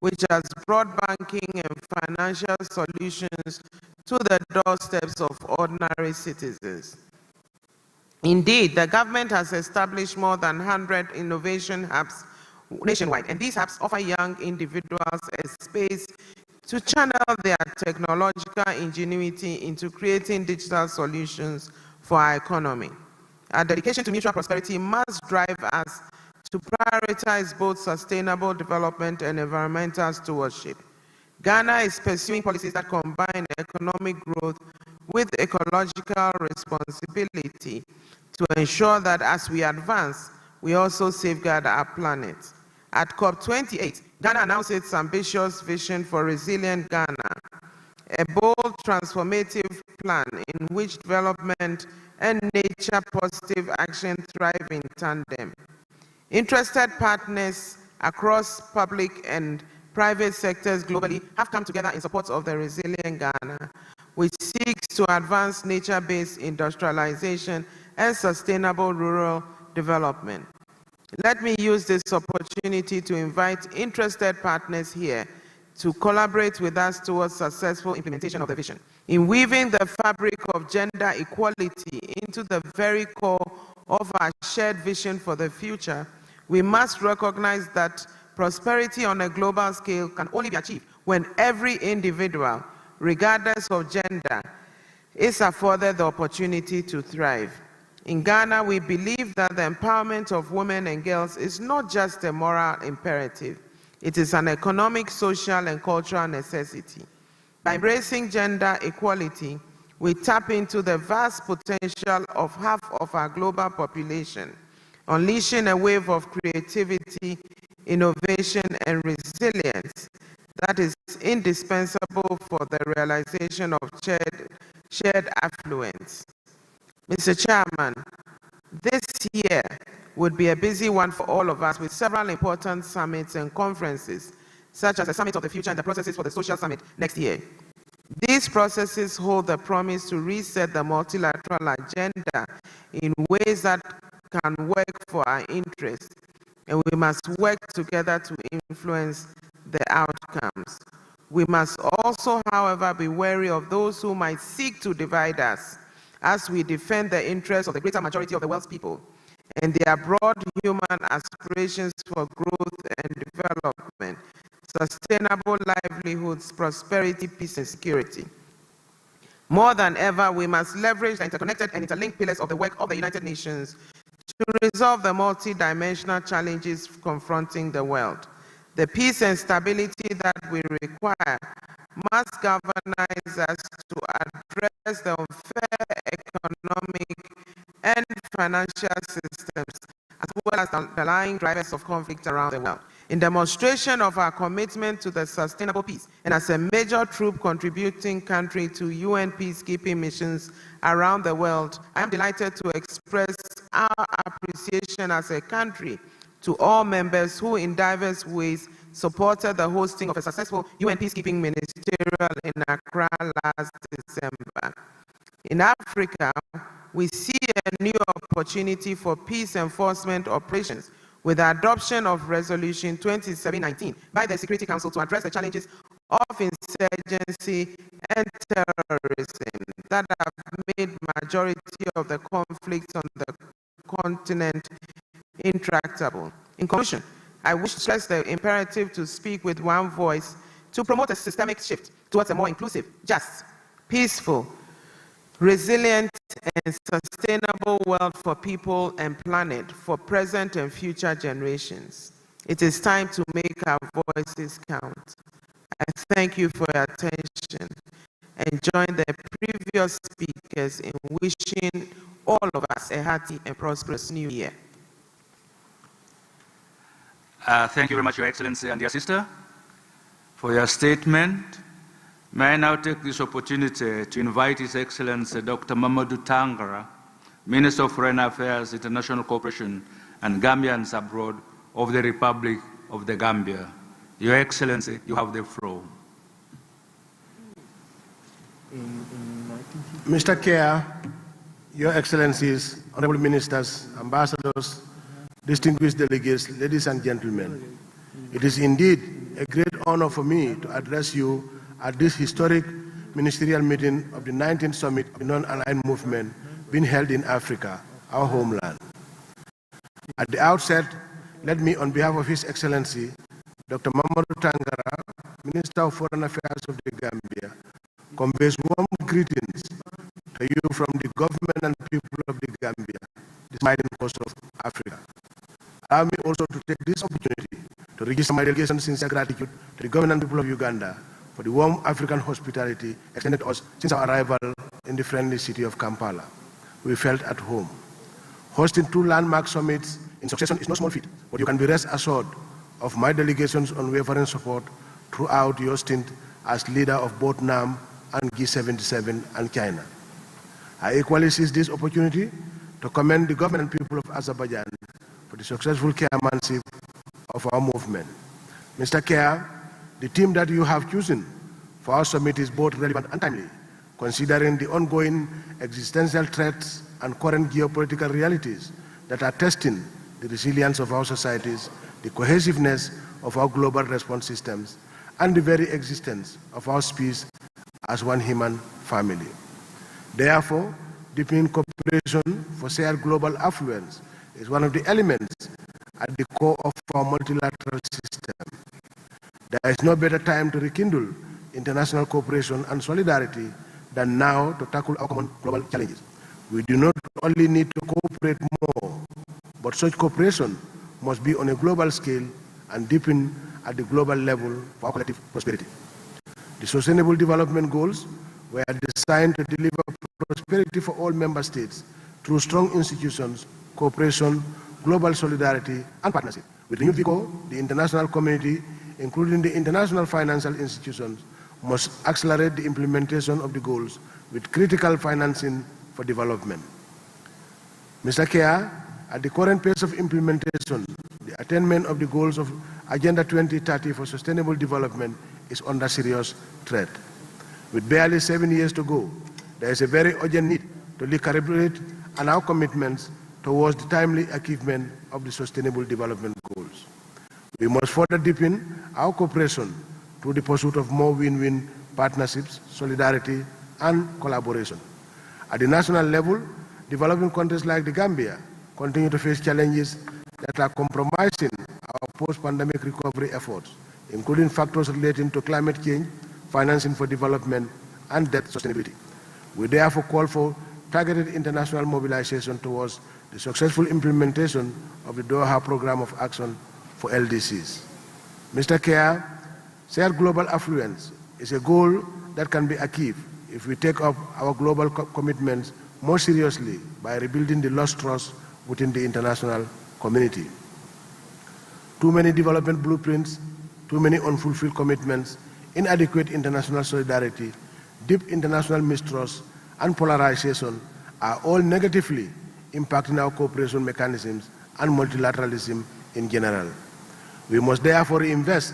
which has brought banking and financial solutions to the doorsteps of ordinary citizens. Indeed, the government has established more than 100 innovation hubs nationwide, and these hubs offer young individuals a space to channel their technological ingenuity into creating digital solutions for our economy. Our dedication to mutual prosperity must drive us to prioritize both sustainable development and environmental stewardship. Ghana is pursuing policies that combine economic growth with ecological responsibility to ensure that as we advance, we also safeguard our planet. At COP28, Ghana announced its ambitious vision for resilient Ghana, a bold transformative plan in which development and nature-positive action thrive in tandem. Interested partners across public and private sectors globally have come together in support of the resilient Ghana, which seeks to advance nature-based industrialization and sustainable rural development. Let me use this opportunity to invite interested partners here to collaborate with us towards successful implementation of the vision. In weaving the fabric of gender equality into the very core of our shared vision for the future, we must recognize that prosperity on a global scale can only be achieved when every individual, regardless of gender, is afforded the opportunity to thrive. In Ghana, we believe that the empowerment of women and girls is not just a moral imperative. It is an economic, social, and cultural necessity. By embracing gender equality, we tap into the vast potential of half of our global population, unleashing a wave of creativity, innovation, and resilience that is indispensable for the realization of shared affluence. Mr. Chairman, this year would be a busy one for all of us with several important summits and conferences, such as the Summit of the Future and the processes for the Social Summit next year. These processes hold the promise to reset the multilateral agenda in ways that can work for our interests, and we must work together to influence the outcomes. We must also, however, be wary of those who might seek to divide us as we defend the interests of the greater majority of the world's people and their broad human aspirations for growth and development, sustainable livelihoods, prosperity, peace, and security. More than ever, we must leverage the interconnected and interlinked pillars of the work of the United Nations to resolve the multidimensional challenges confronting the world. The peace and stability that we require must galvanize us to address the unfair economic and financial systems, as well as the underlying drivers of conflict around the world. In demonstration of our commitment to the sustainable peace, and as a major troop contributing country to UN peacekeeping missions around the world, I am delighted to express our appreciation as a country to all members who in diverse ways supported the hosting of a successful UN peacekeeping ministerial in Accra last December. In Africa, we see a new opportunity for peace enforcement operations with the adoption of Resolution 2719 by the Security Council to address the challenges of insurgency and terrorism that have made majority of the conflicts on the continent intractable. In conclusion, I wish to stress the imperative to speak with one voice to promote a systemic shift towards a more inclusive, just, peaceful, resilient, and sustainable world for people and planet, for present and future generations. It is time to make our voices count. I thank you for your attention and join the previous speakers in wishing all of us a hearty and prosperous new year. Thank you very much, Your Excellency and dear sister, for your statement. May I now take this opportunity to invite His Excellency Dr. Mamadou Tangara, Minister of Foreign Affairs, International Cooperation, and Gambians abroad of the Republic of the Gambia. Your Excellency, you have the floor. Mr. Chair, Your Excellencies, Honorable Ministers, Ambassadors, distinguished delegates, ladies and gentlemen, it is indeed a great honor for me to address you at this historic ministerial meeting of the 19th Summit of the Non-Aligned Movement being held in Africa, our homeland. At the outset, let me, on behalf of His Excellency, Dr. Mamadou Tangara, Minister of Foreign Affairs of the Gambia, conveys warm greetings to you from the government and people of the Gambia, the smiling coast of Africa. Allow me also to take this opportunity to register my delegation's sincere gratitude to the government and people of Uganda for the warm African hospitality extended to us since our arrival in the friendly city of Kampala. We felt at home. Hosting 2 landmark summits in succession is no small feat, but you can be rest assured of my delegation's unwavering support throughout your stint as leader of both NAM and G77 and China. I equally seize this opportunity to commend the government and people of Azerbaijan for the successful chairmanship of our movement. Mr. Chair, the theme that you have chosen for our summit is both relevant and timely, considering the ongoing existential threats and current geopolitical realities that are testing the resilience of our societies, the cohesiveness of our global response systems, and the very existence of our species as one human family. Therefore, deepening cooperation for shared global affluence is one of the elements at the core of our multilateral system. There is no better time to rekindle international cooperation and solidarity than now to tackle our common global challenges. We do not only need to cooperate more, but such cooperation must be on a global scale and deepen at the global level for our collective prosperity. The Sustainable Development Goals were designed to deliver prosperity for all member states through strong institutions, cooperation, global solidarity, and partnership. With the new vigor, the international community, including the international financial institutions, must accelerate the implementation of the goals with critical financing for development. Mr. Chair, at the current pace of implementation, the attainment of the goals of Agenda 2030 for Sustainable Development is under serious threat. With barely 7 years to go, there is a very urgent need to recalibrate on our commitments towards the timely achievement of the Sustainable Development Goals. We must further deepen our cooperation through the pursuit of more win-win partnerships, solidarity, and collaboration. At the national level, developing countries like the Gambia continue to face challenges that are compromising our post-pandemic recovery efforts, including factors relating to climate change, financing for development, and debt sustainability. We therefore call for targeted international mobilization towards the successful implementation of the Doha Programme of Action for LDCs. Mr. Chair, shared global affluence is a goal that can be achieved if we take up our global commitments more seriously by rebuilding the lost trust within the international community. Too many development blueprints, too many unfulfilled commitments, inadequate international solidarity, deep international mistrust, and polarization are all negatively impacting our cooperation mechanisms and multilateralism in general. We must therefore invest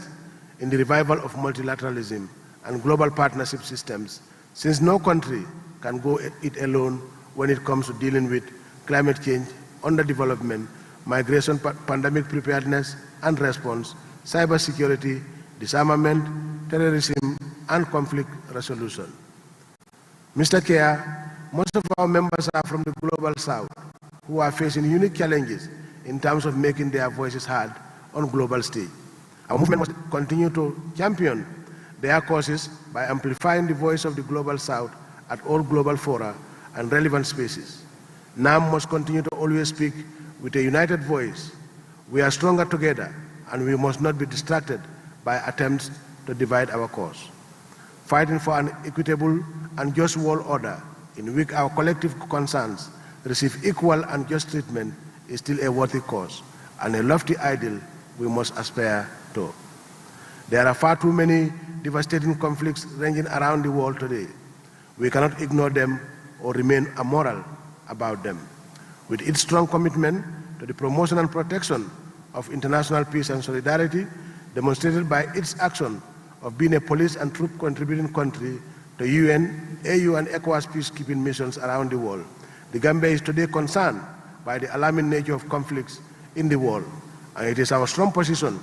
in the revival of multilateralism and global partnership systems, since no country can go it alone when it comes to dealing with climate change, underdevelopment, migration, pandemic preparedness and response, cybersecurity, disarmament, terrorism, and conflict resolution. Mr. Chair, most of our members are from the Global South, who are facing unique challenges in terms of making their voices heard on global stage. Our movement must continue to champion their causes by amplifying the voice of the Global South at all global fora and relevant spaces. NAM must continue to always speak with a united voice. We are stronger together, and we must not be distracted by attempts to divide our cause. Fighting for an equitable and just world order in which our collective concerns receive equal and just treatment is still a worthy cause and a lofty ideal we must aspire to. There are far too many devastating conflicts ranging around the world today. We cannot ignore them or remain amoral about them. With its strong commitment to the promotion and protection of international peace and solidarity, demonstrated by its action of being a police and troop contributing country to UN, AU, and ECOWAS peacekeeping missions around the world, the Gambia is today concerned by the alarming nature of conflicts in the world, and it is our strong position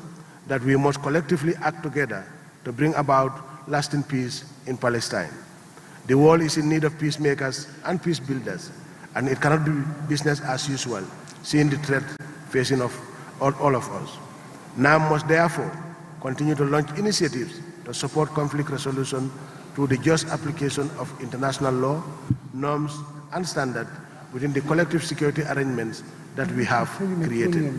that we must collectively act together to bring about lasting peace in Palestine. The world is in need of peacemakers and peace builders, and it cannot be business as usual, seeing the threat facing of all of us. NAM must therefore continue to launch initiatives to support conflict resolution through the just application of international law, norms, and standards within the collective security arrangements that we have created.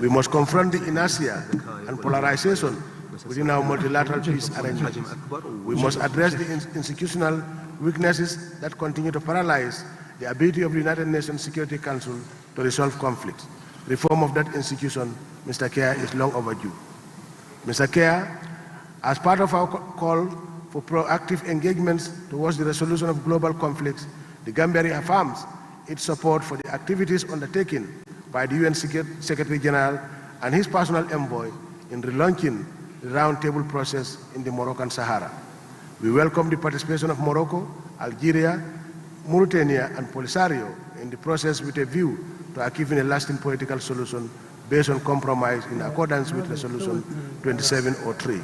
We must confront the inertia and polarization within our multilateral peace arrangements. We must address the institutional weaknesses that continue to paralyze the ability of the United Nations Security Council to resolve conflicts. Reform of that institution, Mr. Kerr, is long overdue. Mr. Kerr, as part of our call for proactive engagements towards the resolution of global conflicts, the Gambia reaffirms its support for the activities undertaken by the UN Secretary General and his personal envoy in relaunching the roundtable process in the Moroccan Sahara. We welcome the participation of Morocco, Algeria, Mauritania, and Polisario in the process with a view to achieving a lasting political solution based on compromise in accordance with Resolution 2703.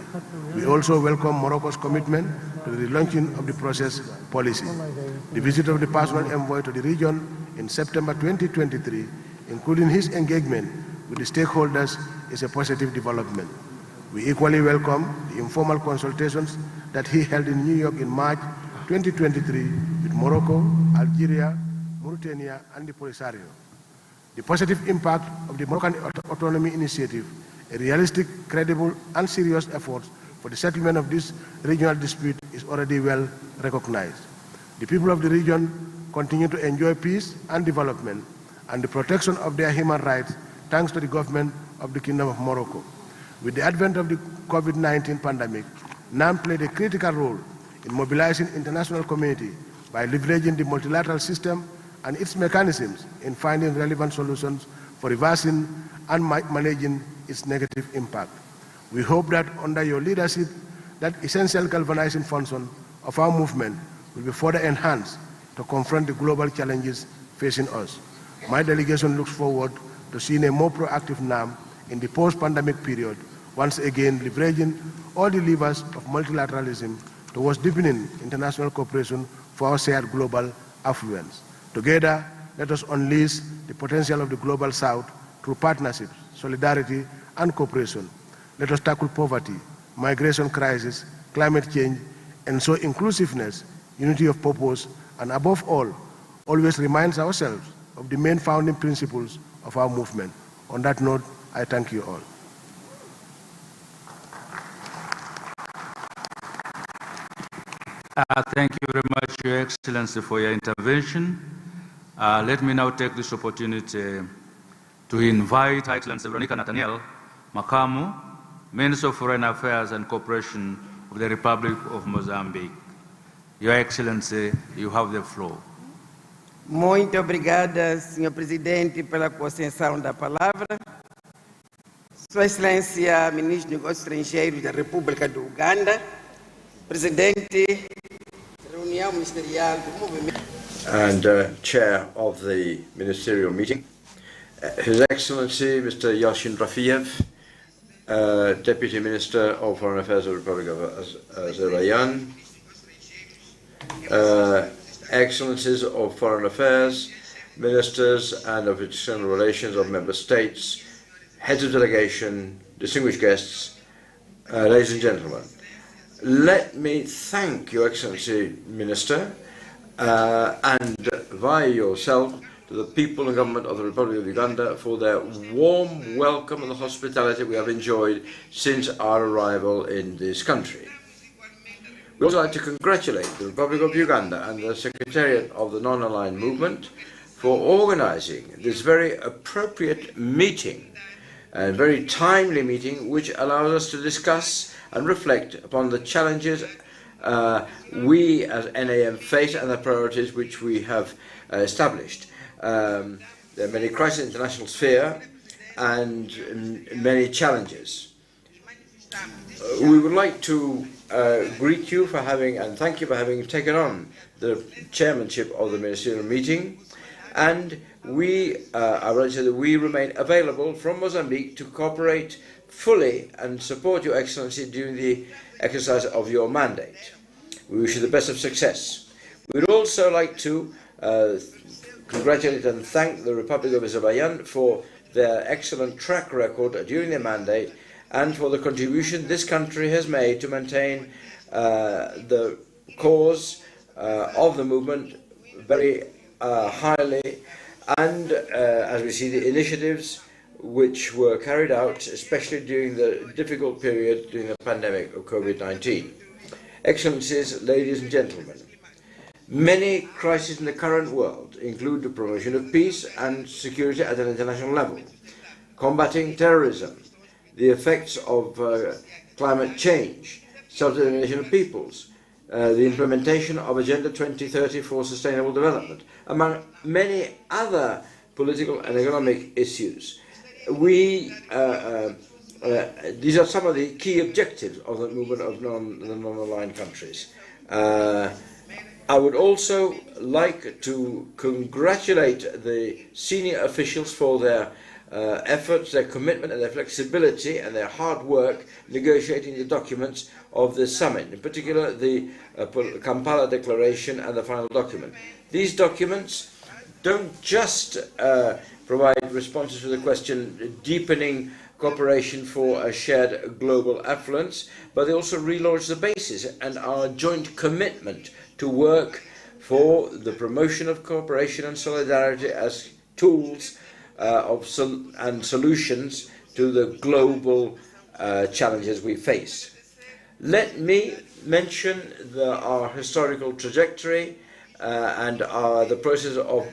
We also welcome Morocco's commitment to the relaunching of the process policy. The visit of the personal envoy to the region in September 2023, including his engagement with the stakeholders, is a positive development. We equally welcome the informal consultations that he held in New York in March 2023 with Morocco, Algeria, Mauritania, and the Polisario. The positive impact of the Moroccan Autonomy Initiative, a realistic, credible, and serious effort for the settlement of this regional dispute, is already well recognized. The people of the region continue to enjoy peace and development and the protection of their human rights thanks to the government of the Kingdom of Morocco. With the advent of the COVID-19 pandemic, NAM played a critical role in mobilizing international community by leveraging the multilateral system and its mechanisms in finding relevant solutions for reversing and managing its negative impact. We hope that under your leadership, that essential galvanizing function of our movement will be further enhanced to confront the global challenges facing us. My delegation looks forward to seeing a more proactive NAM in the post-pandemic period, once again leveraging all the levers of multilateralism towards deepening international cooperation for our shared global affluence. Together, let us unleash the potential of the Global South through partnerships, solidarity, and cooperation. Let us tackle poverty, migration crisis, climate change, ensure inclusiveness, unity of purpose, and above all, always remind ourselves of the main founding principles of our movement. On that note, I thank you all. Thank you very much, Your Excellency, for your intervention. Let me now take this opportunity to invite Her Excellency Veronica Nathaniel Makamu, Minister of Foreign Affairs and Cooperation of the Republic of Mozambique. Your Excellency, you have the floor. Muito obrigada, Sr. Presidente, pela concessão da palavra. Sua Excelência, Ministro dos Negócios Estrangeiros da República do Uganda, Presidente da Reunião Ministerial do Movimento. And Chair of the Ministerial Meeting, His Excellency Mr. Yashin Rafiev, Deputy Minister of Foreign Affairs of the Republic of Azerbaijan, Excellencies of Foreign Affairs, Ministers and of External Relations of Member States, Heads of Delegation, distinguished guests, ladies and gentlemen. Let me thank Your Excellency Minister and via yourself to the people and government of the Republic of Uganda for their warm welcome and the hospitality we have enjoyed since our arrival in this country. We would also like to congratulate the Republic of Uganda and the Secretariat of the Non-Aligned Movement for organizing this very appropriate meeting, and very timely meeting, which allows us to discuss and reflect upon the challenges we as NAM face and the priorities which we have established. There are many crises in the international sphere and many challenges. We would like to greet you for having, and thank you for having taken on the chairmanship of the ministerial meeting, and we are ready to say that we remain available from Mozambique to cooperate fully and support Your Excellency during the exercise of your mandate. We wish you the best of success. We'd also like to congratulate and thank the Republic of Azerbaijan for their excellent track record during their mandate and for the contribution this country has made to maintain the cause of the movement very highly, and as we see, the initiatives which were carried out, especially during the difficult period during the pandemic of COVID-19. Excellencies, ladies and gentlemen, many crises in the current world include the promotion of peace and security at an international level, combating terrorism, the effects of climate change, self-determination of peoples, the implementation of Agenda 2030 for Sustainable Development, among many other political and economic issues. These are some of the key objectives of the movement of the non-aligned countries. I would also like to congratulate the senior officials for their efforts, their commitment and their flexibility and their hard work negotiating the documents of the summit, in particular the Kampala Declaration and the final document. These documents don't just provide responses to the question deepening cooperation for a shared global affluence, but they also relaunch the basis and our joint commitment to work for the promotion of cooperation and solidarity as tools and solutions to the global challenges we face. Let me mention our historical trajectory and the process of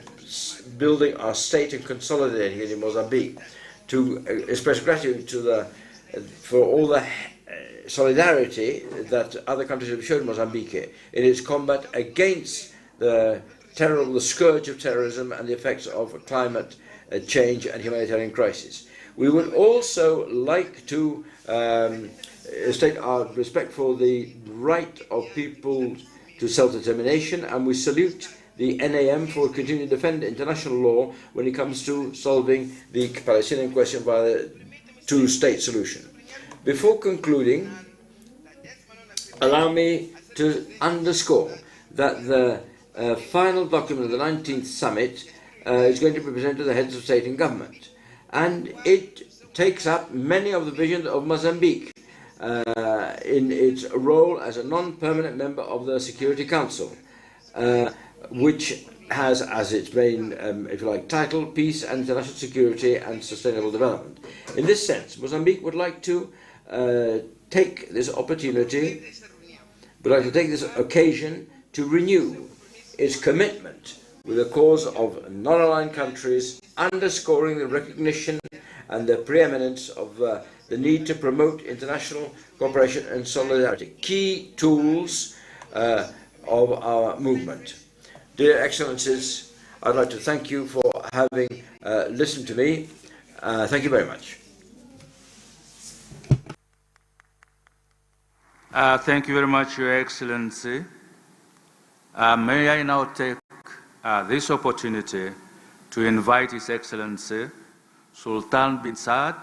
building our state and consolidating it in Mozambique, to express gratitude for all the solidarity that other countries have shown Mozambique in its combat against the scourge of terrorism and the effects of climate change and humanitarian crisis. We would also like to state our respect for the right of people to self-determination, and we salute the NAM for continuing to defend international law when it comes to solving the Palestinian question by the two-state solution. Before concluding, allow me to underscore that the final document of the 19th summit is going to be presented to the heads of state and government, and it takes up many of the visions of Mozambique in its role as a non-permanent member of the Security Council, which has as its main, if you like, title, Peace and International Security and Sustainable Development. In this sense, Mozambique would like to take this opportunity, this occasion to renew its commitment with the cause of non-aligned countries, underscoring the recognition and the preeminence of the need to promote international cooperation and solidarity, key tools of our movement. Dear Excellencies, I'd like to thank you for having listened to me. Thank you very much. Thank you very much, Your Excellency. May I now take this opportunity to invite His Excellency Sultan bin Saad